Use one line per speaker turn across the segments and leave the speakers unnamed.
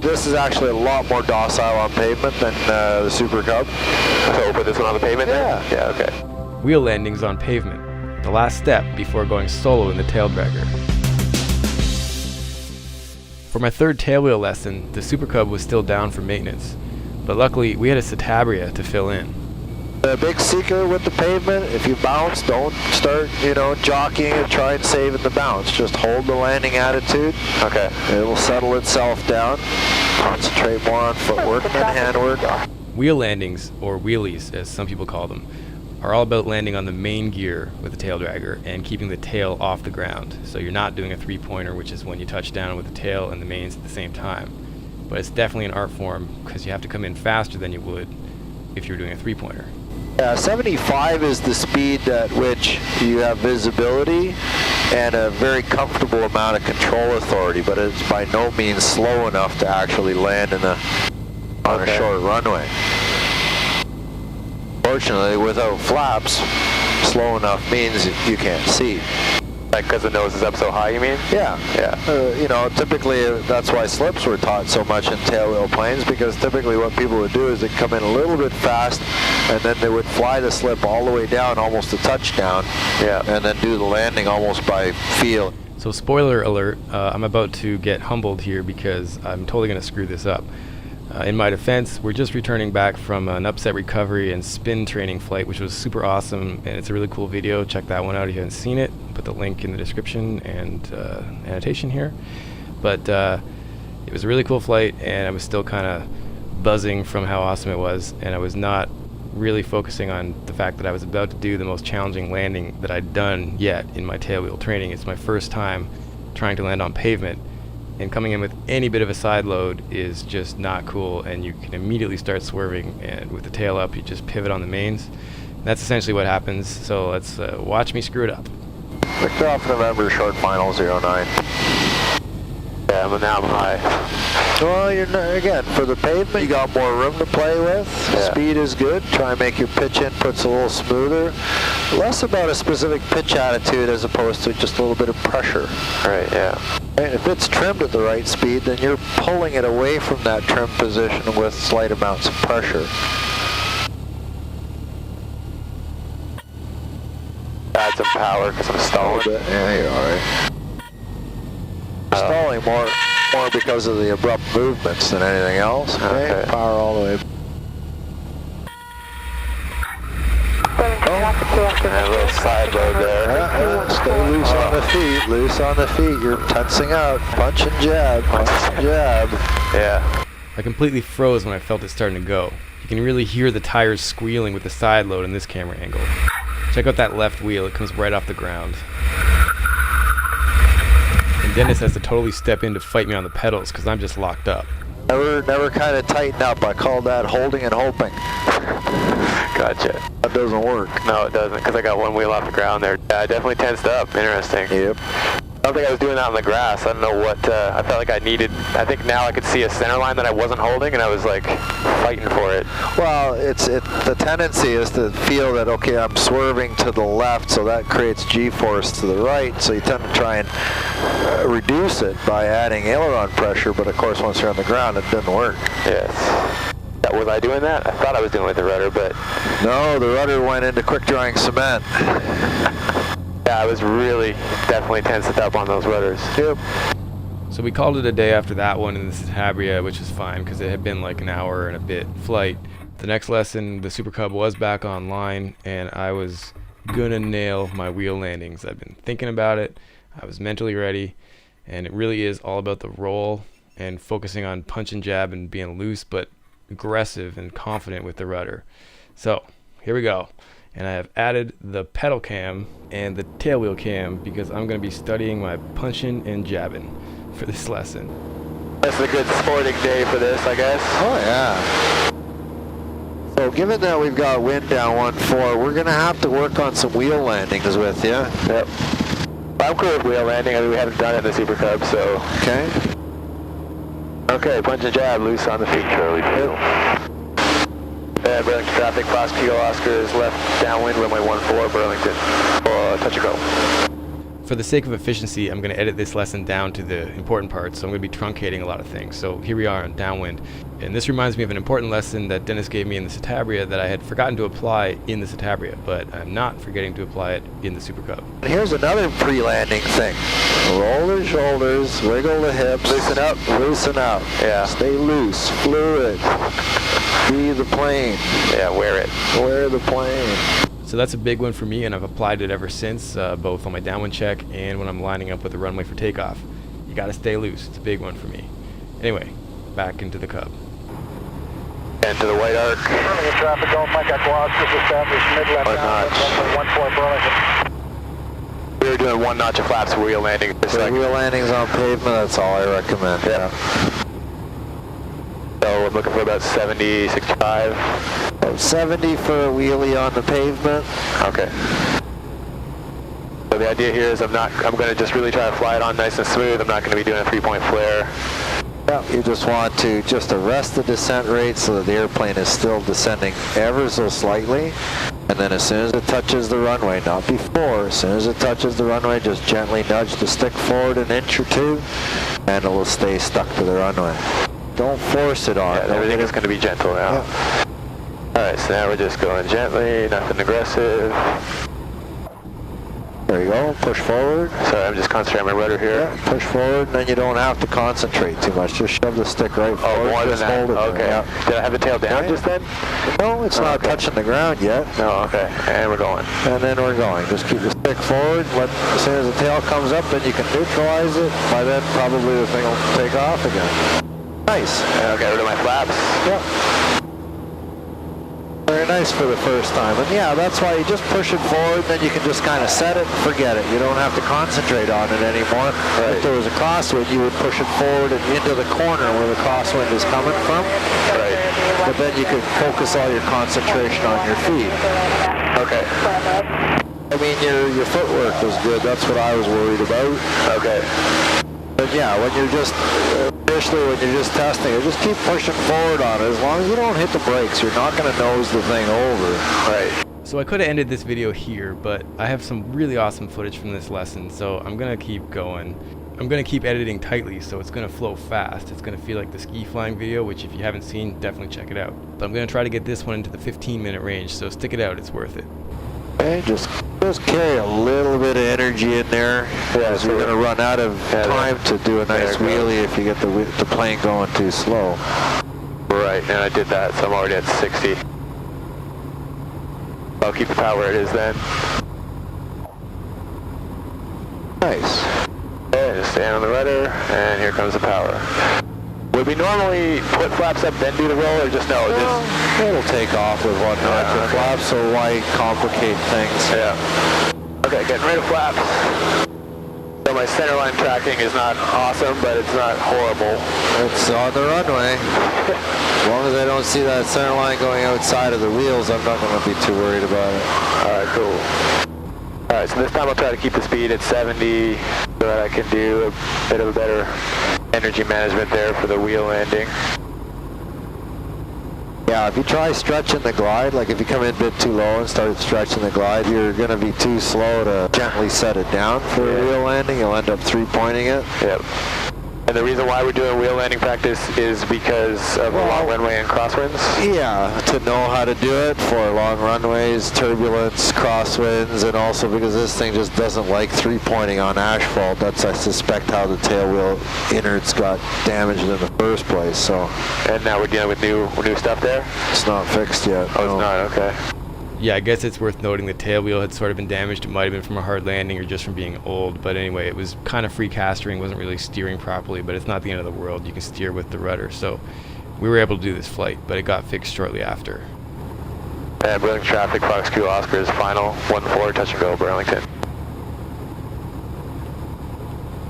this is actually a lot more docile on pavement than the Super Cub.
So put this one on the pavement then?
Yeah.
Yeah, okay.
Wheel landings on pavement, the last step before going solo in the tail dragger. For my third tailwheel lesson, the Super Cub was still down for maintenance, but luckily we had a Citabria to fill in.
The big secret with the pavement, if you bounce, don't start, jockeying and try and save in the bounce. Just hold the landing attitude.
Okay.
It will settle itself down. Concentrate more on footwork than handwork.
Wheel landings, or wheelies as some people call them, are all about landing on the main gear with the tail dragger and keeping the tail off the ground. So you're not doing a three-pointer, which is when you touch down with the tail and the mains at the same time. But it's definitely an art form because you have to come in faster than you would if you were doing a three-pointer.
75 is the speed at which you have visibility and a very comfortable amount of control authority, but it's by no means slow enough to actually land on a short runway. Fortunately, without flaps, slow enough means you can't see.
Like because the nose is up so high, you mean?
Yeah.
Yeah.
Typically that's why slips were taught so much in tailwheel planes, because typically what people would do is they'd come in a little bit fast and then they would fly the slip all the way down, almost to touchdown, and then do the landing almost by feel.
So spoiler alert, I'm about to get humbled here because I'm totally going to screw this up. In my defense, we're just returning back from an upset recovery and spin training flight, which was super awesome, and it's a really cool video. Check that one out if you haven't seen it. Put the link in the description and annotation here. But it was a really cool flight, and I was still kind of buzzing from how awesome it was, and I was not really focusing on the fact that I was about to do the most challenging landing that I'd done yet in my tailwheel training. It's my first time trying to land on pavement, and coming in with any bit of a side load is just not cool, and you can immediately start swerving, and with the tail up you just pivot on the mains. That's essentially what happens, so let's watch me screw it up.
Victor off November, short final 09.
Yeah, but now I'm high.
Well, again, for the pavement, you got more room to play with.
Yeah.
Speed is good. Try and make your pitch inputs a little smoother. Less about a specific pitch attitude as opposed to just a little bit of pressure.
Right, yeah.
And if it's trimmed at the right speed, then you're pulling it away from that trim position with slight amounts of pressure.
Add some power because I'm stalling.
Yeah, you're alright. Stalling more because of the abrupt movements than anything else. Okay. Power all the way.
A little side load there.
Stay loose on the feet. Loose on the feet. You're tensing out. Punch and jab. Punch and jab.
Yeah.
I completely froze when I felt it starting to go. You can really hear the tires squealing with the side load in this camera angle. Check out that left wheel. It comes right off the ground. And Dennis has to totally step in to fight me on the pedals because I'm just locked up.
Never kind of tighten up. I call that holding and hoping.
Gotcha.
That doesn't work.
No, it doesn't, because I got one wheel off the ground there. Yeah, I definitely tensed up. Interesting.
Yep.
I don't think I was doing that on the grass. I don't know what, I felt like I needed. I think now I could see a center line that I wasn't holding, and I was like fighting for it.
Well, the tendency is to feel that, okay, I'm swerving to the left, so that creates G-force to the right, so you tend to try and reduce it by adding aileron pressure, but of course once you're on the ground it doesn't work.
Yes. Was I doing that? I thought I was doing it with the rudder, but...
No, the rudder went into quick-drying cement.
Yeah, I was really definitely tensed up on those rudders.
Yep.
So we called it a day after that one in the Citabria, which was fine because it had been like an hour and a bit flight. The next lesson, the Super Cub was back online, and I was gonna nail my wheel landings. I've been thinking about it. I was mentally ready, and it really is all about the roll and focusing on punch and jab and being loose but aggressive and confident with the rudder. So here we go, and I have added the pedal cam and the tailwheel cam because I'm going to be studying my punching and jabbing for this lesson.
That's a good sporting day for this, I guess.
Oh yeah. So given that we've got wind down 1-4, we're going to have to work on some wheel landings with you.
Yep. I'm cool with wheel landing. I mean, we haven't done it in the Super Cub, so...
Okay.
Okay, punch and jab, loose on the feet, Charlie. Burlington traffic, Class Kilo Oscar is left downwind, runway 14, Burlington. Touch and go.
For the sake of efficiency, I'm going to edit this lesson down to the important parts, so I'm going to be truncating a lot of things. So here we are on downwind, and this reminds me of an important lesson that Dennis gave me in the Citabria that I had forgotten to apply in the Citabria, but I'm not forgetting to apply it in the Super Cub.
And here's another pre-landing thing. Roll the shoulders, wiggle the hips, loosen up, loosen up.
Yeah.
Stay loose, fluid. Be the plane.
Yeah, wear it.
Wear the plane.
So that's a big one for me, and I've applied it ever since, both on my downwind check and when I'm lining up with the runway for takeoff. You gotta stay loose. It's a big one for me. Anyway, back into the Cub.
And to the white arc.
Traffic on Mike Quad, established mid-left
notch. We were doing 1 notch of flaps wheel landing.
So wheel landings on pavement, that's all I recommend.
Yeah. So I'm looking for about 70, 65.
About 70 for a wheelie on the pavement.
Okay. So the idea here is I'm going to just really try to fly it on nice and smooth. I'm not going to be doing a 3-point flare.
Yeah, you just want to just arrest the descent rate so that the airplane is still descending ever so slightly. And then as soon as it touches the runway, not before, as soon as it touches the runway, just gently nudge the stick forward an inch or two, and it will stay stuck to the runway. Don't force it on.
Yeah, everything is going to be gentle now. Yeah. Alright, so now we're just going gently, nothing aggressive.
There you go, push forward.
Sorry, I'm just concentrating on my rudder here.
Yeah, push forward, and then you don't have to concentrate too much. Just shove the stick right forward.
Oh, more than that. Okay.
Yeah.
Did I have the tail down just then?
No, it's not touching the ground yet.
No, okay. And we're going.
And then we're going. Just keep the stick forward. As soon as the tail comes up, then you can neutralize it. By then, probably the thing will take off again. Nice.
And I'll get rid of my flaps.
Yep. Very nice for the first time. And yeah, that's why you just push it forward, then you can just kind of set it and forget it. You don't have to concentrate on it anymore. Right. If there was a crosswind, you would push it forward and into the corner where the crosswind is coming from.
Right.
But then you could focus all your concentration on your feet.
Okay.
I mean, your footwork was good. That's what I was worried about.
Okay.
But yeah, when you're just testing it, just keep pushing forward on it. As long as you don't hit the brakes, you're not going to nose the thing over.
Right.
So I could have ended this video here, but I have some really awesome footage from this lesson, so I'm going to keep going. I'm going to keep editing tightly, so it's going to flow fast. It's going to feel like the ski flying video, which if you haven't seen, definitely check it out. But I'm going to try to get this one into the 15-minute range, so stick it out, it's worth it.
Okay, just carry a little bit of energy in there. Yeah, so you're going to run out of time to do a nice wheelie if you get the plane going too slow.
Right, and I did that, so I'm already at 60. I'll keep the power where it is then.
Nice.
Okay, just stand on the rudder, and here comes the power. Would we normally put flaps up, then do the roll, or just no?
It'll take off with one notch of flaps, so why complicate things?
Yeah. Okay, getting rid of flaps. So my centerline tracking is not awesome, but it's not horrible.
It's on the runway. As long as I don't see that centerline going outside of the wheels, I'm not going to be too worried about it.
Alright, cool. Alright, so this time I'll try to keep the speed at 70 so that I can do a bit of a better energy management there for the wheel landing.
Yeah, if you try stretching the glide, like if you come in a bit too low and start stretching the glide, you're going to be too slow to gently set it down for a wheel landing. You'll end up 3-pointing it.
Yep. And the reason why we're doing wheel landing practice is because of the long runway and crosswinds?
Yeah, to know how to do it for long runways, turbulence, crosswinds, and also because this thing just doesn't like 3-pointing on asphalt. That's, I suspect, how the tail wheel innards got damaged in the first place. So.
And now we're dealing with new stuff there?
It's not fixed yet.
Oh, no. It's not? Okay.
Yeah, I guess it's worth noting the tail wheel had sort of been damaged. It might have been from a hard landing or just from being old. But anyway, it was kind of free castering, wasn't really steering properly, but it's not the end of the world. You can steer with the rudder. So we were able to do this flight, but it got fixed shortly after.
And Burlington traffic, Fox Q Oscars, final 1-4, touch and go, Burlington.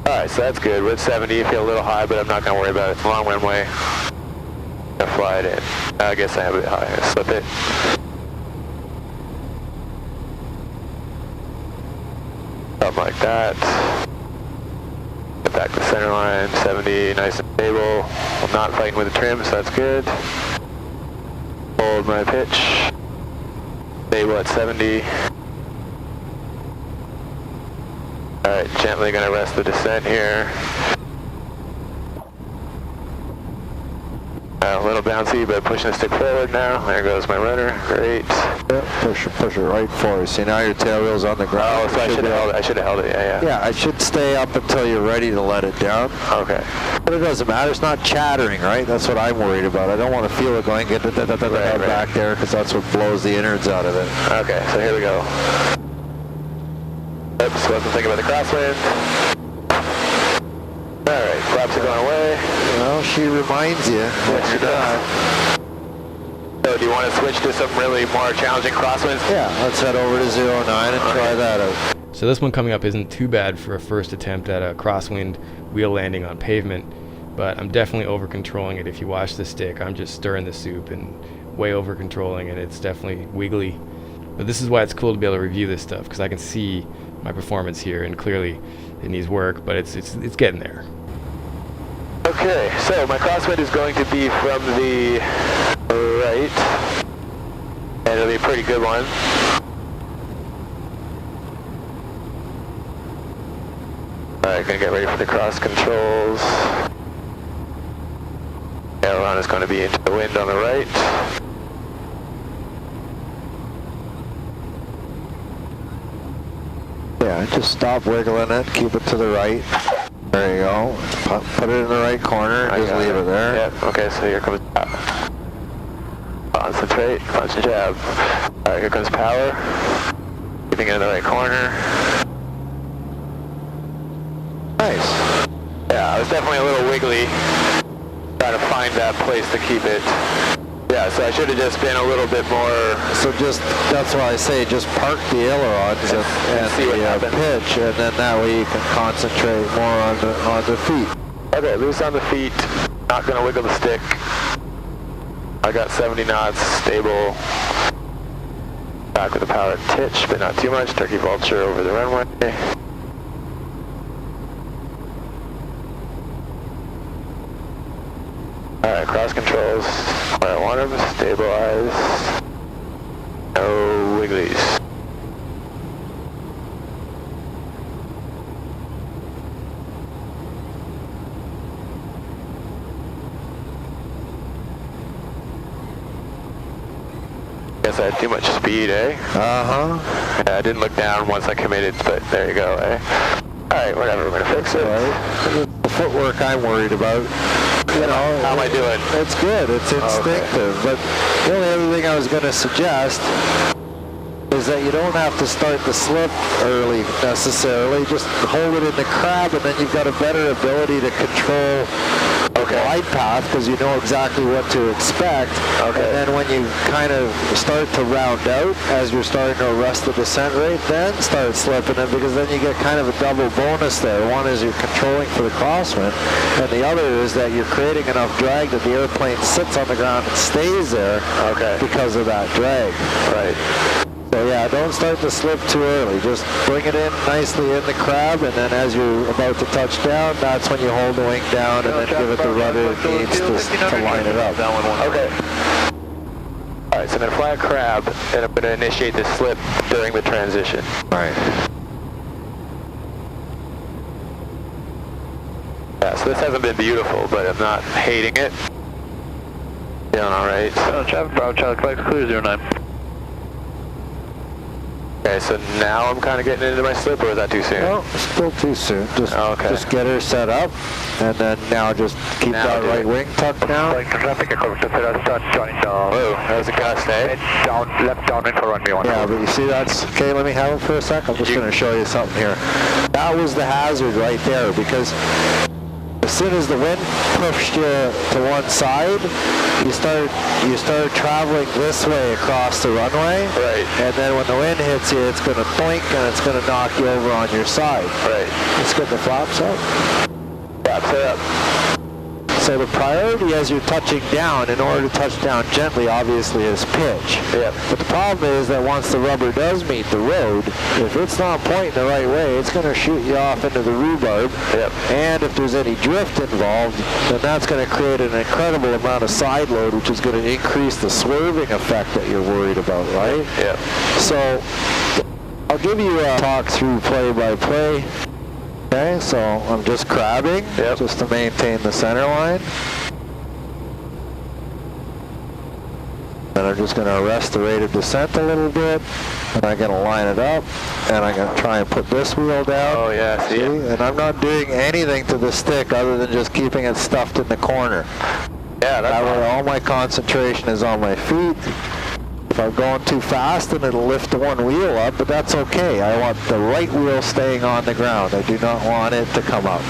Alright, so that's good. We're at 70, feel a little high, but I'm not going to worry about it. It's a long runway. I'm going to fly it in. I guess I have it high. I slip it. Something like that. Get back to the center line, 70, nice and stable. I'm not fighting with the trim, so that's good. Hold my pitch. Stable at 70. Alright, gently gonna rest the descent here. A little bouncy, but pushing the stick forward now. There goes my rudder. Great.
Yeah, push it right forward. See, now your tail wheel's on the ground.
Oh, so I should have held it. Yeah.
Yeah, it should stay up until you're ready to let it down.
Okay.
But it doesn't matter. It's not chattering, right? That's what I'm worried about. I don't want to feel it going back there, because that's what blows the innards out of it.
Okay, so here we go. Oops, wasn't thinking about the crosswind. Alright, flaps are going away.
Well, she reminds you.
Yes, she does. So do you want to switch to some really more challenging crosswinds?
Yeah, let's head over to 09 and try that out.
So this one coming up isn't too bad for a first attempt at a crosswind wheel landing on pavement, but I'm definitely over controlling it. If you watch the stick, I'm just stirring the soup and way over controlling it. It's definitely wiggly. But this is why it's cool to be able to review this stuff, because I can see my performance here, and clearly it needs work, but it's getting there.
Okay, so my crosswind is going to be from the right, and it'll be a pretty good one. Alright, gonna get ready for the cross controls. Aileron is going to be into the wind on the right.
Yeah, just stop wiggling it, keep it to the right. There you go. Put it in the right corner, just leave it there.
Yep, okay, so here comes power. Concentrate, punch and jab. Alright, here comes power. Keeping it in the right corner.
Nice.
Yeah, I was definitely a little wiggly. Trying to find that place to keep it. Yeah, so I should have just been a little bit more...
So that's why I say just park the ailerons and
see what happens.
Pitch, and then that way you can concentrate more on the feet.
Okay, loose on the feet. Not going to wiggle the stick. I got 70 knots, stable. Back with the power titch, but not too much. Turkey vulture over the runway. Alright, cross controls where I want them, stabilize, no wigglies. Guess I had too much speed, eh?
Uh-huh.
Yeah, I didn't look down once I committed, but there you go, eh? Alright, whatever, we're gonna fix it.
Right. The footwork I'm worried about. You know,
how am I doing?
It's good. It's instinctive. Okay. But the only other thing I was going to suggest is that you don't have to start the slip early necessarily. Just hold it in the crab, and then you've got a better ability to control the glide path because you know exactly what to expect. Okay. And then when you kind of start to round out as you're starting to arrest the descent rate, then start slipping it, because then you get kind of a double bonus there. One is you're controlling for the crosswind, and the other is that you're creating enough drag that the airplane sits on the ground and stays there because of that drag.
Right.
So yeah, don't start the slip too early. Just bring it in nicely in the crab, and then as you're about to touch down, that's when you hold the wing down and then give it the rudder it needs to line it up.
Okay. Alright, so I'm going to fly a crab, and I'm going to initiate the slip during the transition.
Right.
Yeah, so this hasn't been beautiful, but I'm not hating it. Feeling alright.
Traffic Bravo Charlie, flight clear 09.
Okay, so now I'm kind of getting into my slip, or is that too soon?
No, still too soon. Just get her set up, and then now just keep that right wing tucked down.
Traffic joining down.
Whoa, that was a gust, eh?
Down, left downwind for runway 1.
Yeah, but you see that's... Okay, let me have it for a sec. I'm just going to show you something here. That was the hazard right there, because as soon as the wind pushed you to one side, you start traveling this way across the runway.
Right.
And then when the wind hits you, it's going to boink and it's going to knock you over on your side.
Right.
Let's get the flaps up.
Flaps are up.
So the priority as you're touching down, in order to touch down gently, obviously, is pitch.
Yep.
But the problem is that once the rubber does meet the road, if it's not pointing the right way, it's going to shoot you off into the rhubarb.
Yep.
And if there's any drift involved, then that's going to create an incredible amount of side load, which is going to increase the swerving effect that you're worried about, right?
Yep.
So I'll give you a talk through play-by-play. Okay, so I'm just crabbing, just to maintain the center line. And I'm just going to arrest the rate of descent a little bit, and I'm going to line it up, and I'm going to try and put this wheel down.
Oh yeah, see?
And I'm not doing anything to the stick other than just keeping it stuffed in the corner.
Yeah, that's
that way all my concentration is on my feet. If I'm going too fast, then it'll lift the one wheel up, but that's okay. I want the right wheel staying on the ground. I do not want it to come up.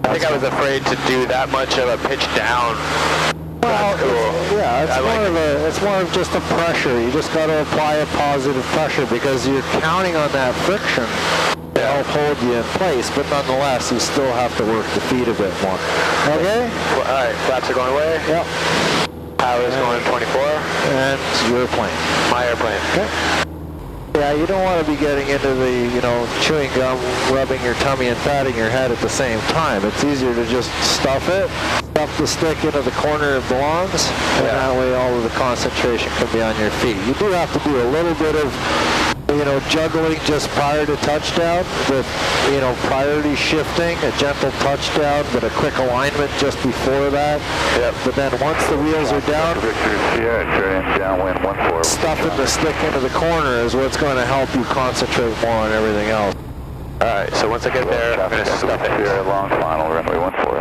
I think I was afraid to do that much of a pitch down.
Well,
cool.
Yeah, it's more of just a pressure. You just got to apply a positive pressure because you're counting on that friction to help hold you in place, but nonetheless, you still have to work the feet a bit more. Okay?
Well, all right, flaps are going away.
Yep.
Power's going 24.
And your plane.
My airplane.
Okay. Yeah, you don't want to be getting into the, chewing gum, rubbing your tummy and patting your head at the same time. It's easier to just stuff the stick into the corner it belongs, and that way all of the concentration can be on your feet. You do have to do a little bit of, juggling just prior to touchdown with, priority shifting, a gentle touchdown, but a quick alignment just before that.
Yep.
But then once the wheels are down,
downwind 14.
stuffing the stick into the corner is what's going to help you concentrate more on everything else.
Alright, so once I get there, I'm going to stuff it.
Long final, runway 14. Full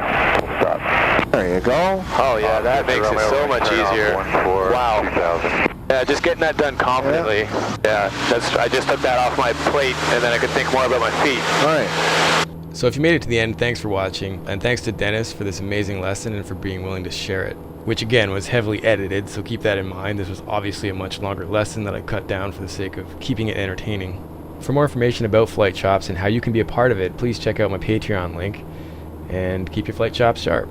stop.
There you go.
Oh yeah, that makes it so much easier. Wow.
2000.
Yeah, just getting that done confidently. Yeah, I just took that off my plate, and then I could think more about my feet.
All right.
So if you made it to the end, thanks for watching, and thanks to Dennis for this amazing lesson and for being willing to share it, which again was heavily edited, so keep that in mind. This was obviously a much longer lesson that I cut down for the sake of keeping it entertaining. For more information about flight chops and how you can be a part of it, please check out my Patreon link, and keep your flight chops sharp.